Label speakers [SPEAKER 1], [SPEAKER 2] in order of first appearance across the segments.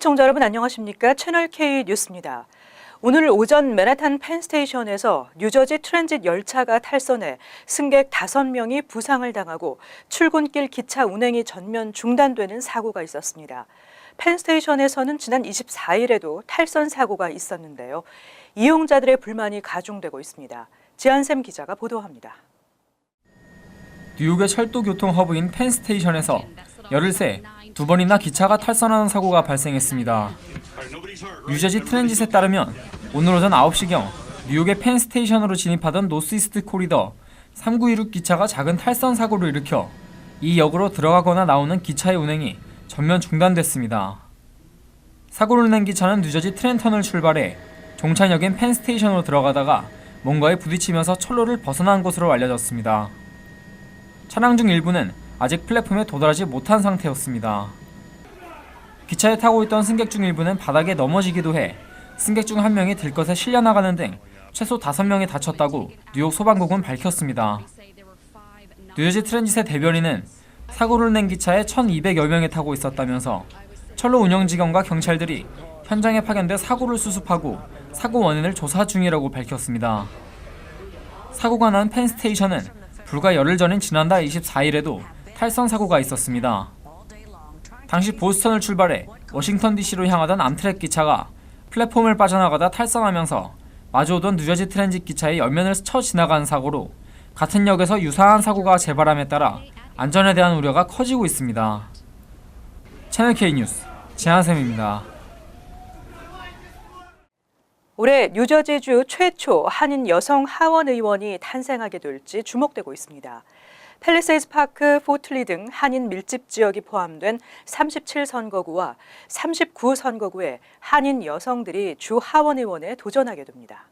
[SPEAKER 1] 시청자 여러분 안녕하십니까? 채널 K 뉴스입니다. 오늘 오전 맨하탄 펜스테이션에서 뉴저지 트랜짓 열차가 탈선해 승객 5명이 부상을 당하고 출근길 기차 운행이 전면 중단되는 사고가 있었습니다. 펜스테이션에서는 지난 24일에도 탈선 사고가 있었는데요. 이용자들의 불만이 가중되고 있습니다. 지한샘 기자가 보도합니다.
[SPEAKER 2] 뉴욕의 철도 교통 허브인 펜스테이션에서 열흘 새 2번이나 기차가 탈선하는 사고가 발생했습니다. 뉴저지 트랜짓에 따르면 오늘 오전 9시경 뉴욕의 펜스테이션으로 진입하던 노스이스트 코리더 3916 기차가 작은 탈선 사고를 일으켜 이 역으로 들어가거나 나오는 기차의 운행이 전면 중단됐습니다. 사고를 낸 기차는 뉴저지 트렌턴을 출발해 종착역인 펜스테이션으로 들어가다가 뭔가에 부딪히면서 철로를 벗어난 것으로 알려졌습니다. 차량 중 일부는 아직 플랫폼에 도달하지 못한 상태였습니다. 기차에 타고 있던 승객 중 일부는 바닥에 넘어지기도 해 승객 중 1명이 들것에 실려나가는 등 최소 5명이 다쳤다고 뉴욕 소방국은 밝혔습니다. 뉴저지 트랜짓의 대변인은 사고를 낸 기차에 1,200여 명이 타고 있었다면서 철로 운영직원과 경찰들이 현장에 파견돼 사고를 수습하고 사고 원인을 조사 중이라고 밝혔습니다. 사고가 난 펜스테이션은 불과 열흘 전인 지난달 24일에도 탈선 사고가 있었습니다. 당시 보스턴을 출발해 워싱턴 DC로 향하던 암트랙 기차가 플랫폼을 빠져나가다 탈선하면서 마주오던 뉴저지 트랜짓 기차의 옆면을 스쳐 지나간 사고로 같은 역에서 유사한 사고가 재발함에 따라 안전에 대한 우려가 커지고 있습니다. 채널 K 뉴스 지한샘입니다.
[SPEAKER 1] 올해 뉴저지주 최초 한인 여성 하원 의원이 탄생하게 될지 주목되고 있습니다. 팰리세이드 파크, 포틀리 등 한인 밀집 지역이 포함된 37선거구와 39선거구에 한인 여성들이 주 하원 의원에 도전하게 됩니다.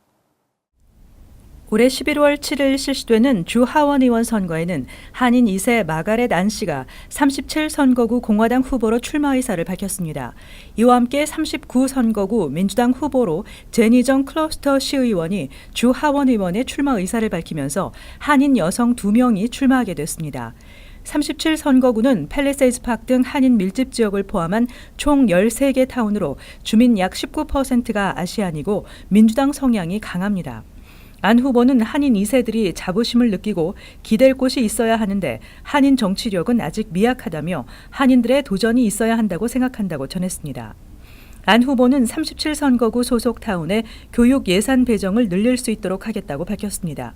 [SPEAKER 1] 올해 11월 7일 실시되는 주 하원의원 선거에는 한인 2세 마가렛 안 씨가 37선거구 공화당 후보로 출마 의사를 밝혔습니다. 이와 함께 39선거구 민주당 후보로 제니정 클러스터 시의원이 주 하원의원에 출마 의사를 밝히면서 한인 여성 2명이 출마하게 됐습니다. 37선거구는 팰리세이드 파크 등 한인 밀집 지역을 포함한 총 13개 타운으로 주민 약 19%가 아시안이고 민주당 성향이 강합니다. 안 후보는 한인 2세들이 자부심을 느끼고 기댈 곳이 있어야 하는데 한인 정치력은 아직 미약하다며 한인들의 도전이 있어야 한다고 생각한다고 전했습니다. 안 후보는 37선거구 소속 타운의 교육 예산 배정을 늘릴 수 있도록 하겠다고 밝혔습니다.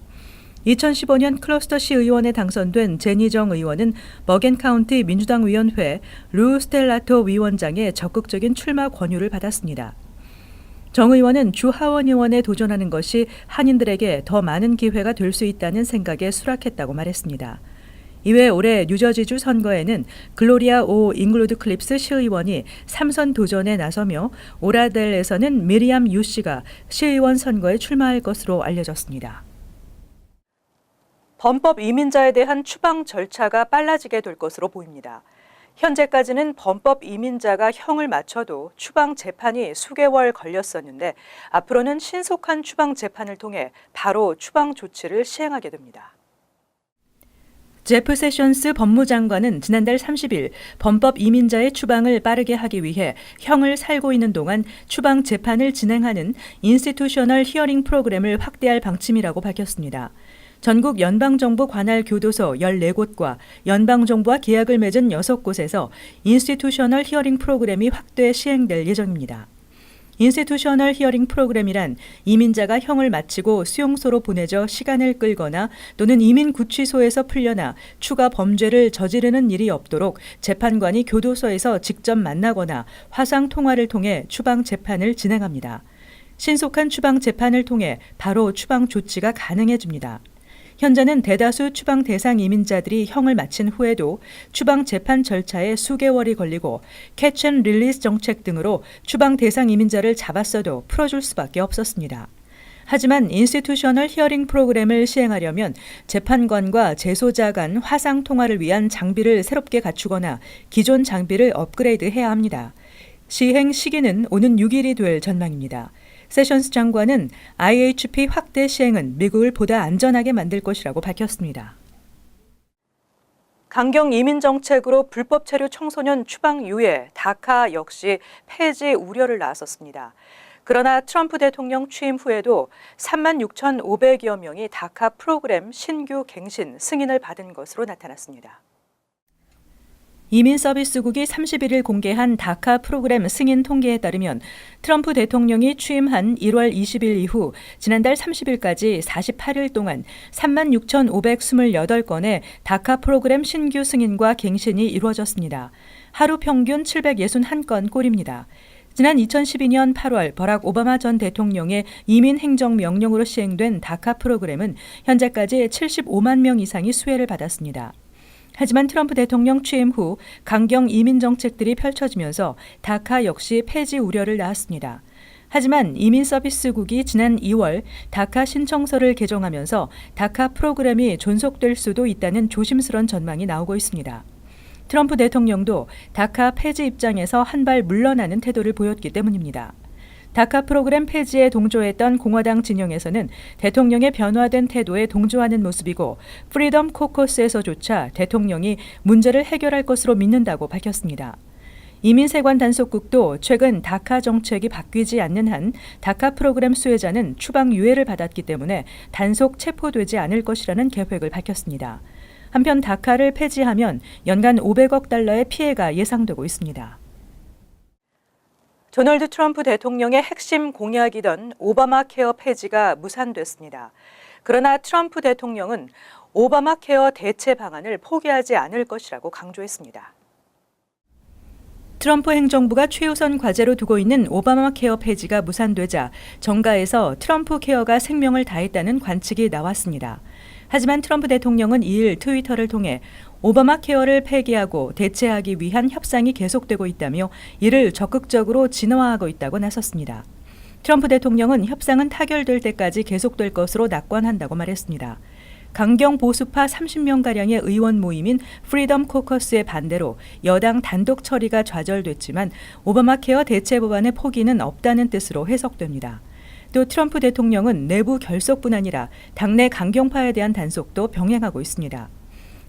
[SPEAKER 1] 2015년 클러스터시 의원에 당선된 제니정 의원은 머겐 카운티 민주당 위원회 루 스텔라토 위원장의 적극적인 출마 권유를 받았습니다. 정 의원은 주 하원 의원에 도전하는 것이 한인들에게 더 많은 기회가 될 수 있다는 생각에 수락했다고 말했습니다. 이외 올해 뉴저지주 선거에는 글로리아 오 잉글루드 클립스 시의원이 3선 도전에 나서며 오라델에서는 미리암 유 씨가 시의원 선거에 출마할 것으로 알려졌습니다. 범법 이민자에 대한 추방 절차가 빨라지게 될 것으로 보입니다. 현재까지는 범법 이민자가 형을 마쳐도 추방 재판이 수개월 걸렸었는데 앞으로는 신속한 추방 재판을 통해 바로 추방 조치를 시행하게 됩니다. 제프 세션스 법무장관은 지난달 30일 범법 이민자의 추방을 빠르게 하기 위해 형을 살고 있는 동안 추방 재판을 진행하는 인스티튜셔널 히어링 프로그램을 확대할 방침이라고 밝혔습니다. 전국 연방정부 관할 교도소 14곳과 연방정부와 계약을 맺은 6곳에서 인스티튜셔널 히어링 프로그램이 확대 시행될 예정입니다. 인스티튜셔널 히어링 프로그램이란 이민자가 형을 마치고 수용소로 보내져 시간을 끌거나 또는 이민 구치소에서 풀려나 추가 범죄를 저지르는 일이 없도록 재판관이 교도소에서 직접 만나거나 화상 통화를 통해 추방 재판을 진행합니다. 신속한 추방 재판을 통해 바로 추방 조치가 가능해집니다. 현재는 대다수 추방 대상 이민자들이 형을 마친 후에도 추방 재판 절차에 수개월이 걸리고 캐치 앤 릴리스 정책 등으로 추방 대상 이민자를 잡았어도 풀어줄 수밖에 없었습니다. 하지만 인스티튜셔널 히어링 프로그램을 시행하려면 재판관과 재소자 간 화상 통화를 위한 장비를 새롭게 갖추거나 기존 장비를 업그레이드해야 합니다. 시행 시기는 오는 6일이 될 전망입니다. 세션스 장관은 IHP 확대 시행은 미국을 보다 안전하게 만들 것이라고 밝혔습니다. 강경 이민 정책으로 불법 체류 청소년 추방 유예, 다카 역시 폐지 우려를 나섰습니다. 그러나 트럼프 대통령 취임 후에도 36,500여 명이 다카 프로그램 신규 갱신 승인을 받은 것으로 나타났습니다. 이민서비스국이 31일 공개한 다카 프로그램 승인 통계에 따르면 트럼프 대통령이 취임한 1월 20일 이후 지난달 30일까지 48일 동안 36,528건의 다카 프로그램 신규 승인과 갱신이 이루어졌습니다. 하루 평균 761건 꼴입니다. 지난 2012년 8월 버락 오바마 전 대통령의 이민 행정 명령으로 시행된 다카 프로그램은 현재까지 75만 명 이상이 수혜를 받았습니다. 하지만 트럼프 대통령 취임 후 강경 이민 정책들이 펼쳐지면서 다카 역시 폐지 우려를 낳았습니다. 하지만 이민서비스국이 지난 2월 다카 신청서를 개정하면서 다카 프로그램이 존속될 수도 있다는 조심스런 전망이 나오고 있습니다. 트럼프 대통령도 다카 폐지 입장에서 한 발 물러나는 태도를 보였기 때문입니다. 다카 프로그램 폐지에 동조했던 공화당 진영에서는 대통령의 변화된 태도에 동조하는 모습이고 프리덤 코커스에서조차 대통령이 문제를 해결할 것으로 믿는다고 밝혔습니다. 이민세관 단속국도 최근 다카 정책이 바뀌지 않는 한 다카 프로그램 수혜자는 추방 유예를 받았기 때문에 단속 체포되지 않을 것이라는 계획을 밝혔습니다. 한편 다카를 폐지하면 연간 500억 달러의 피해가 예상되고 있습니다. 도널드 트럼프 대통령의 핵심 공약이던 오바마 케어 폐지가 무산됐습니다. 그러나 트럼프 대통령은 오바마 케어 대체 방안을 포기하지 않을 것이라고 강조했습니다. 트럼프 행정부가 최우선 과제로 두고 있는 오바마 케어 폐지가 무산되자 정가에서 트럼프 케어가 생명을 다했다는 관측이 나왔습니다. 하지만 트럼프 대통령은 2일 트위터를 통해 오바마 케어를 폐기하고 대체하기 위한 협상이 계속되고 있다며 이를 적극적으로 진화하고 있다고 나섰습니다. 트럼프 대통령은 협상은 타결될 때까지 계속될 것으로 낙관한다고 말했습니다. 강경 보수파 30명가량의 의원 모임인 프리덤 코커스의 반대로 여당 단독 처리가 좌절됐지만 오바마 케어 대체 법안의 포기는 없다는 뜻으로 해석됩니다. 또 트럼프 대통령은 내부 결속뿐 아니라 당내 강경파에 대한 단속도 병행하고 있습니다.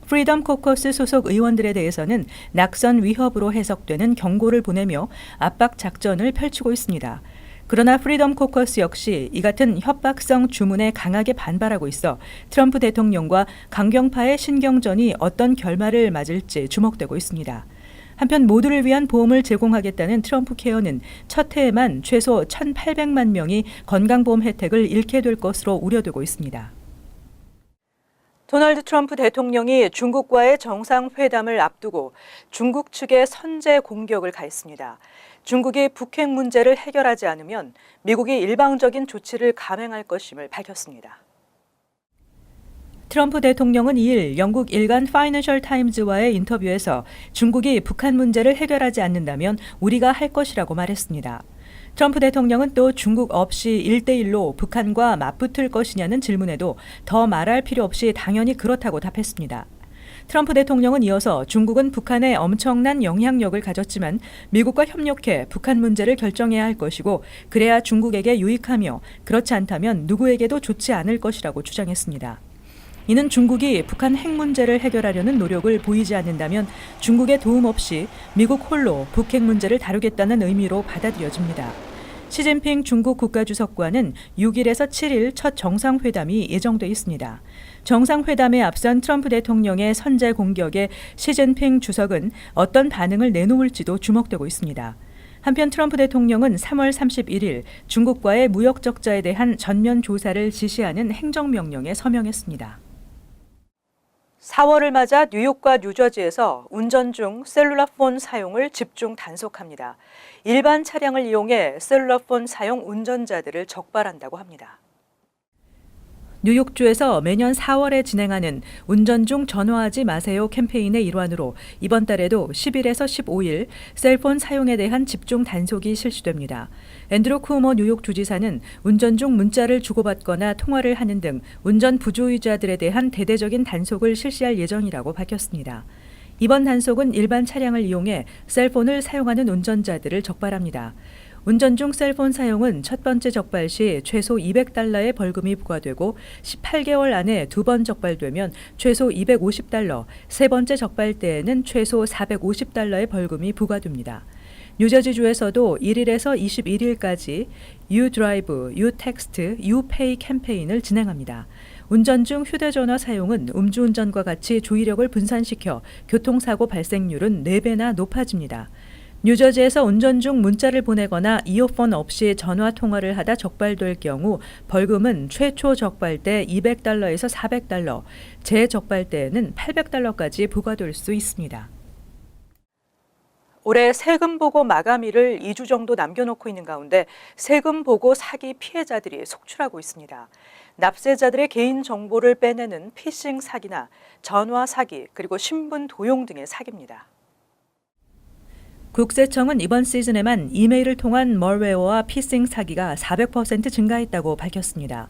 [SPEAKER 1] 프리덤 코커스 소속 의원들에 대해서는 낙선 위협으로 해석되는 경고를 보내며 압박 작전을 펼치고 있습니다. 그러나 프리덤 코커스 역시 이 같은 협박성 주문에 강하게 반발하고 있어 트럼프 대통령과 강경파의 신경전이 어떤 결말을 맞을지 주목되고 있습니다. 한편 모두를 위한 보험을 제공하겠다는 트럼프 케어는 첫 해에만 최소 1,800만 명이 건강보험 혜택을 잃게 될 것으로 우려되고 있습니다. 도널드 트럼프 대통령이 중국과의 정상회담을 앞두고 중국 측의 선제 공격을 가했습니다. 중국이 북핵 문제를 해결하지 않으면 미국이 일방적인 조치를 감행할 것임을 밝혔습니다. 트럼프 대통령은 2일 영국 일간 파이낸셜 타임즈와의 인터뷰에서 중국이 북한 문제를 해결하지 않는다면 우리가 할 것이라고 말했습니다. 트럼프 대통령은 또 중국 없이 1대1로 북한과 맞붙을 것이냐는 질문에도 더 말할 필요 없이 당연히 그렇다고 답했습니다. 트럼프 대통령은 이어서 중국은 북한에 엄청난 영향력을 가졌지만 미국과 협력해 북한 문제를 결정해야 할 것이고 그래야 중국에게 유익하며 그렇지 않다면 누구에게도 좋지 않을 것이라고 주장했습니다. 이는 중국이 북한 핵 문제를 해결하려는 노력을 보이지 않는다면 중국의 도움 없이 미국 홀로 북핵 문제를 다루겠다는 의미로 받아들여집니다. 시진핑 중국 국가주석과는 6일에서 7일 첫 정상회담이 예정돼 있습니다. 정상회담에 앞선 트럼프 대통령의 선제 공격에 시진핑 주석은 어떤 반응을 내놓을지도 주목되고 있습니다. 한편 트럼프 대통령은 3월 31일 중국과의 무역 적자에 대한 전면 조사를 지시하는 행정명령에 서명했습니다. 4월을 맞아 뉴욕과 뉴저지에서 운전 중 셀룰라폰 사용을 집중 단속합니다. 일반 차량을 이용해 셀룰라폰 사용 운전자들을 적발한다고 합니다. 뉴욕주에서 매년 4월에 진행하는 운전 중 전화하지 마세요 캠페인의 일환으로 이번 달에도 10일에서 15일 셀폰 사용에 대한 집중 단속이 실시됩니다. 앤드루 쿠오모 뉴욕 주지사는 운전 중 문자를 주고받거나 통화를 하는 등 운전 부조의자들에 대한 대대적인 단속을 실시할 예정이라고 밝혔습니다. 이번 단속은 일반 차량을 이용해 셀폰을 사용하는 운전자들을 적발합니다. 운전 중 셀폰 사용은 첫 번째 적발 시 최소 $200의 벌금이 부과되고 18개월 안에 두 번 적발되면 최소 $250, 세 번째 적발 때에는 최소 $450의 벌금이 부과됩니다. 뉴저지주에서도 1일에서 21일까지 You Drive, You Text, You Pay 캠페인을 진행합니다. 운전 중 휴대전화 사용은 음주운전과 같이 주의력을 분산시켜 교통사고 발생률은 4배나 높아집니다. 뉴저지에서 운전 중 문자를 보내거나 이어폰 없이 전화 통화를 하다 적발될 경우 벌금은 최초 적발 때 $200에서 $400, 재적발 때에는 $800까지 부과될 수 있습니다. 올해 세금 보고 마감일을 2주 정도 남겨놓고 있는 가운데 세금 보고 사기 피해자들이 속출하고 있습니다. 납세자들의 개인 정보를 빼내는 피싱 사기나 전화 사기, 그리고 신분 도용 등의 사기입니다. 국세청은 이번 시즌에만 이메일을 통한 멀웨어와 피싱 사기가 400% 증가했다고 밝혔습니다.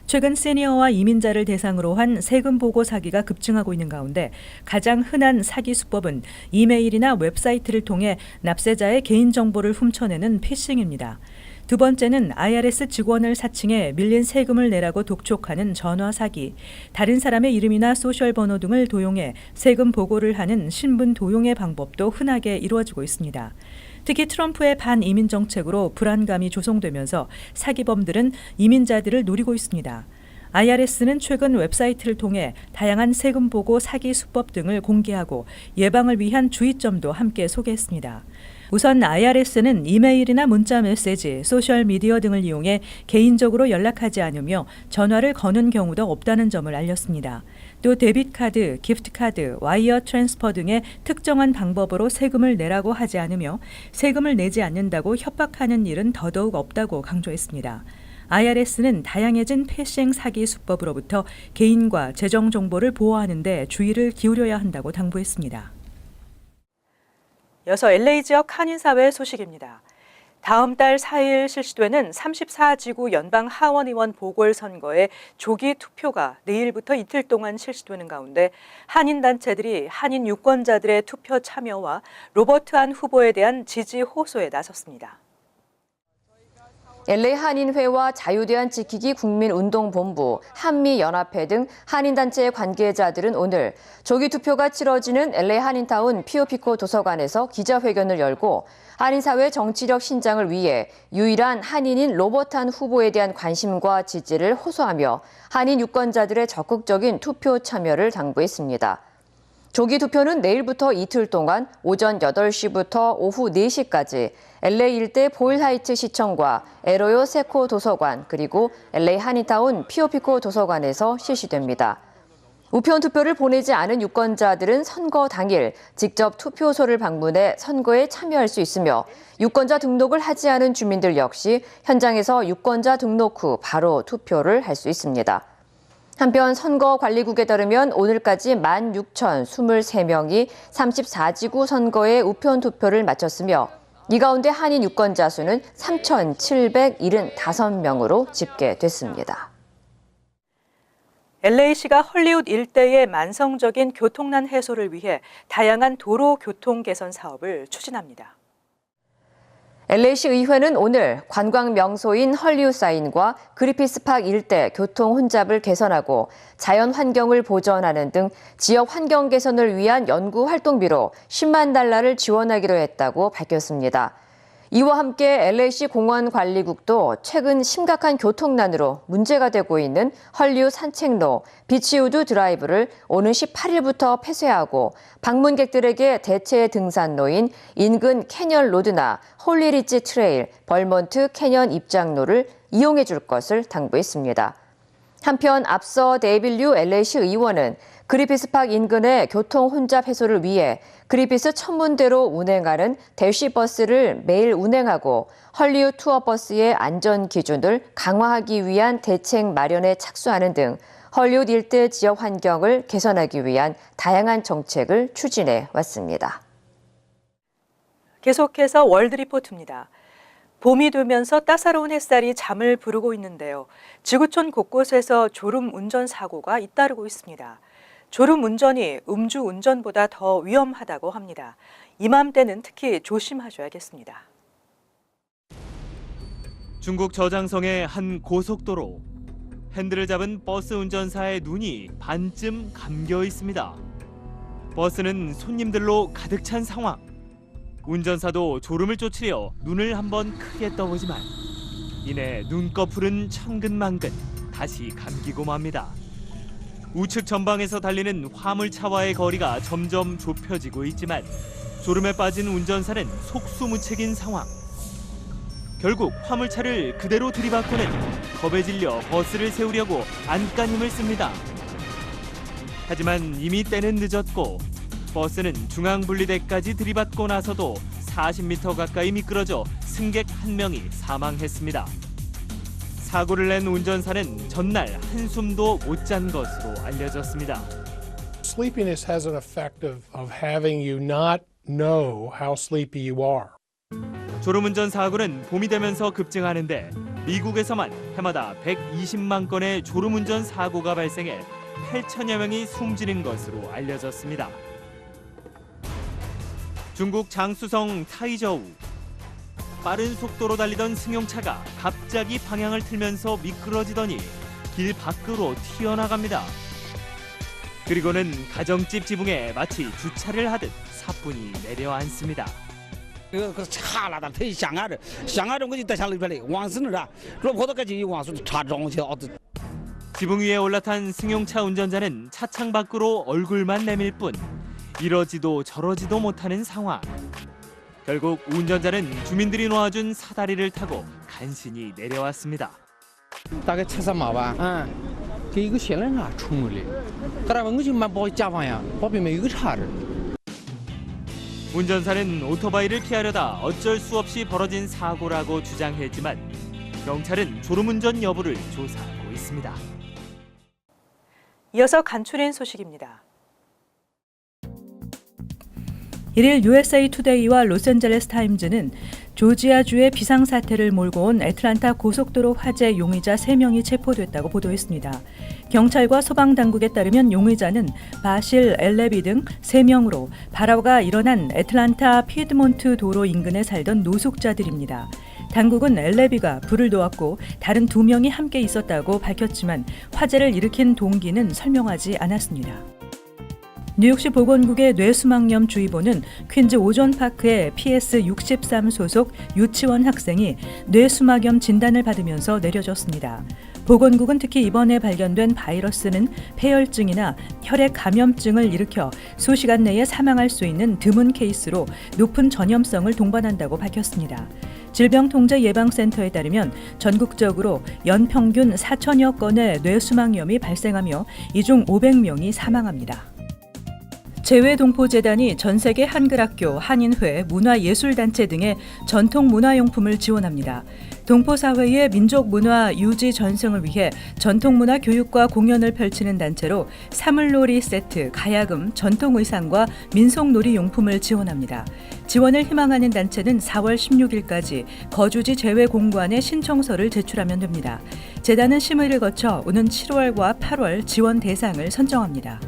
[SPEAKER 1] 최근 시니어와 이민자를 대상으로 한 세금 보고 사기가 급증하고 있는 가운데 가장 흔한 사기 수법은 이메일이나 웹사이트를 통해 납세자의 개인정보를 훔쳐내는 피싱입니다. 두 번째는 IRS 직원을 사칭해 밀린 세금을 내라고 독촉하는 전화 사기, 다른 사람의 이름이나 소셜번호 등을 도용해 세금 보고를 하는 신분 도용의 방법도 흔하게 이루어지고 있습니다. 특히 트럼프의 반이민 정책으로 불안감이 조성되면서 사기범들은 이민자들을 노리고 있습니다. IRS는 최근 웹사이트를 통해 다양한 세금 보고 사기 수법 등을 공개하고 예방을 위한 주의점도 함께 소개했습니다. 우선 IRS는 이메일이나 문자 메시지, 소셜미디어 등을 이용해 개인적으로 연락하지 않으며 전화를 거는 경우도 없다는 점을 알렸습니다. 또 데빗카드, 기프트카드, 와이어 트랜스퍼 등의 특정한 방법으로 세금을 내라고 하지 않으며 세금을 내지 않는다고 협박하는 일은 더더욱 없다고 강조했습니다. IRS는 다양해진 피싱 사기 수법으로부터 개인과 재정 정보를 보호하는 데 주의를 기울여야 한다고 당부했습니다. 이어서 LA 지역 한인사회 소식입니다. 다음 달 4일 실시되는 34지구 연방 하원의원 보궐선거의 조기 투표가 내일부터 이틀 동안 실시되는 가운데 한인단체들이 한인 유권자들의 투표 참여와 로버트 안 후보에 대한 지지 호소에 나섰습니다.
[SPEAKER 3] LA 한인회와 자유대한 지키기 국민운동본부, 한미연합회 등 한인단체의 관계자들은 오늘 조기 투표가 치러지는 LA 한인타운 피오피코 도서관에서 기자회견을 열고 한인사회 정치력 신장을 위해 유일한 한인인 로버트 안 후보에 대한 관심과 지지를 호소하며 한인 유권자들의 적극적인 투표 참여를 당부했습니다. 조기 투표는 내일부터 이틀 동안 오전 8시부터 오후 4시까지 LA 일대 보일하이트 시청과 에로요 세코 도서관 그리고 LA 한인타운 피오피코 도서관에서 실시됩니다. 우편 투표를 보내지 않은 유권자들은 선거 당일 직접 투표소를 방문해 선거에 참여할 수 있으며 유권자 등록을 하지 않은 주민들 역시 현장에서 유권자 등록 후 바로 투표를 할 수 있습니다. 한편 선거관리국에 따르면 오늘까지 16,023명이 34지구 선거에 우편 투표를 마쳤으며 이 가운데 한인 유권자 수는 3,775명으로 집계됐습니다.
[SPEAKER 1] LA시가 헐리우드 일대의 만성적인 교통난 해소를 위해 다양한 도로 교통 개선 사업을 추진합니다.
[SPEAKER 3] LA시 의회는 오늘 관광 명소인 헐리우드 사인과 그리피스 파크 일대 교통 혼잡을 개선하고 자연 환경을 보전하는 등 지역 환경 개선을 위한 연구 활동비로 $10만 달러를 지원하기로 했다고 밝혔습니다. 이와 함께 LA시 공원관리국도 최근 심각한 교통난으로 문제가 되고 있는 헐리우드 산책로 비치우드 드라이브를 오는 18일부터 폐쇄하고 방문객들에게 대체 등산로인 인근 캐년 로드나 홀리리지 트레일, 벌몬트 캐년 입장로를 이용해 줄 것을 당부했습니다. 한편 앞서 데이빌 류 LA시 의원은 그리피스 파크 인근의 교통 혼잡 해소를 위해 그리피스 천문대로 운행하는 대쉬버스를 매일 운행하고 헐리우드 투어버스의 안전 기준을 강화하기 위한 대책 마련에 착수하는 등 헐리우드 일대 지역 환경을 개선하기 위한 다양한 정책을 추진해 왔습니다.
[SPEAKER 1] 계속해서 월드리포트입니다. 봄이 되면서 따사로운 햇살이 잠을 부르고 있는데요. 지구촌 곳곳에서 졸음 운전 사고가 잇따르고 있습니다. 졸음 운전이 음주 운전보다 더 위험하다고 합니다. 이맘때는 특히 조심하셔야겠습니다.
[SPEAKER 4] 중국 저장성의 한 고속도로. 핸들을 잡은 버스 운전사의 눈이 반쯤 감겨 있습니다. 버스는 손님들로 가득 찬 상황. 운전사도 졸음을 쫓으려 눈을 한번 크게 떠보지만 이내 눈꺼풀은 천근만근 다시 감기고 맙니다. 우측 전방에서 달리는 화물차와의 거리가 점점 좁혀지고 있지만 졸음에 빠진 운전사는 속수무책인 상황. 결국 화물차를 그대로 들이받고는 겁에 질려 버스를 세우려고 안간힘을 씁니다. 하지만 이미 때는 늦었고 버스는 중앙분리대까지 들이받고 나서도 40m 가까이 미끄러져 승객 한 명이 사망했습니다. 사고를 낸 운전사는 전날 한숨도 못 잔 것으로 알려졌습니다.
[SPEAKER 5] Sleepiness has an effect of having you not know how sleepy you are.
[SPEAKER 4] 졸음운전 사고는 봄이 되면서 급증하는데 미국에서만 해마다 120만 건의 졸음운전 사고가 발생해 8천여 명이 숨지는 것으로 알려졌습니다. 중국 장쑤성 타이저우. 빠른 속도로 달리던 승용차가 갑자기 방향을 틀면서 미끄러지더니 길 밖으로 튀어나갑니다. 그리고는 가정집 지붕에 마치 주차를 하듯 사뿐히 내려앉습니다.
[SPEAKER 6] 这个插了的，他想俺这我就带下来了，往死那了，老婆都赶紧往死插中去了。
[SPEAKER 4] 지붕 위에 올라탄 승용차 운전자는 차창 밖으로 얼굴만 내밀 뿐 이러지도 저러지도 못하는 상황. 결국 운전자는 주민들이 놓아준 사다리를 타고 간신히 내려왔습니다.
[SPEAKER 7] 大概7、3码吧，给一个小男孩冲了，后来我就慢跑加方向，旁边没有个叉子。
[SPEAKER 4] 운전사는 오토바이를 피하려다 어쩔 수 없이 벌어진 사고라고 주장했지만 경찰은 졸음운전 여부를 조사하고 있습니다.
[SPEAKER 1] 이어서 간추린 소식입니다. 1일 USA 투데이와 로스앤젤레스 타임즈는 조지아주의 비상사태를 몰고 온 애틀랜타 고속도로 화재 용의자 3명이 체포됐다고 보도했습니다. 경찰과 소방당국에 따르면 용의자는 바실 엘레비 등 3명으로 발화가 일어난 애틀랜타 피드몬트 도로 인근에 살던 노숙자들입니다. 당국은 엘레비가 불을 놓았고 다른 2명이 함께 있었다고 밝혔지만 화재를 일으킨 동기는 설명하지 않았습니다. 뉴욕시 보건국의 뇌수막염 주의보는 퀸즈 오존파크의 PS63 소속 유치원 학생이 뇌수막염 진단을 받으면서 내려졌습니다. 보건국은 특히 이번에 발견된 바이러스는 폐혈증이나 혈액 감염증을 일으켜 수시간 내에 사망할 수 있는 드문 케이스로 높은 전염성을 동반한다고 밝혔습니다. 질병통제예방센터에 따르면 전국적으로 연평균 4천여 건의 뇌수막염이 발생하며 이 중 500명이 사망합니다. 재외동포재단이 전세계 한글학교, 한인회, 문화예술단체 등의 전통문화용품을 지원합니다. 동포사회의 민족문화 유지 전승을 위해 전통문화 교육과 공연을 펼치는 단체로 사물놀이 세트, 가야금, 전통의상과 민속놀이 용품을 지원합니다. 지원을 희망하는 단체는 4월 16일까지 거주지 재외공관에 신청서를 제출하면 됩니다. 재단은 심의를 거쳐 오는 7월과 8월 지원 대상을 선정합니다.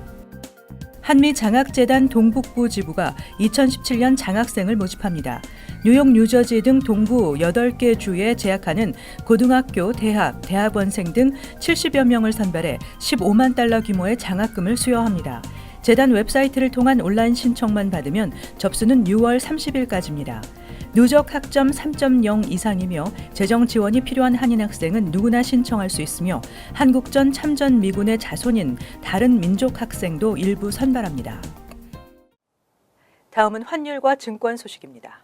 [SPEAKER 1] 한미장학재단 동북부 지부가 2017년 장학생을 모집합니다. 뉴욕, 뉴저지 등 동부 8개 주에 재학하는 고등학교, 대학, 대학원생 등 70여 명을 선발해 15만 달러 규모의 장학금을 수여합니다. 재단 웹사이트를 통한 온라인 신청만 받으면 접수는 6월 30일까지입니다. 누적 학점 3.0 이상이며 재정 지원이 필요한 한인 학생은 누구나 신청할 수 있으며 한국전 참전 미군의 자손인 다른 민족 학생도 일부 선발합니다. 다음은 환율과 증권 소식입니다.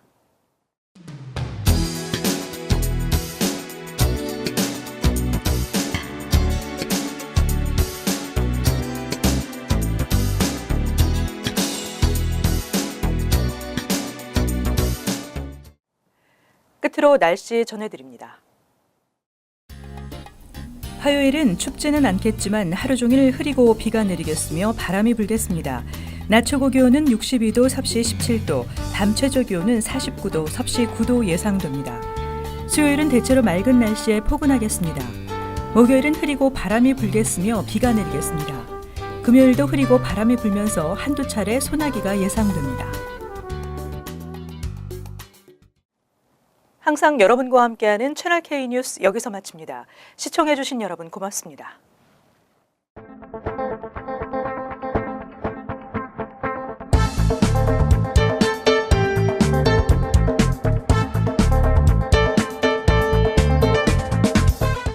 [SPEAKER 1] 끝으로 날씨 전해드립니다. 화요일은 춥지는 않겠지만 하루 종일 흐리고 비가 내리겠으며 바람이 불겠습니다. 낮 최고 기온은 62도, 섭씨 17도, 밤 최저 기온은 49도, 섭씨 9도 예상됩니다. 수요일은 대체로 맑은 날씨에 포근하겠습니다. 목요일은 흐리고 바람이 불겠으며 비가 내리겠습니다. 금요일도 흐리고 바람이 불면서 한두 차례 소나기가 예상됩니다. 항상 여러분과 함께하는 채널 K 뉴스 여기서 마칩니다. 시청해주신 여러분 고맙습니다.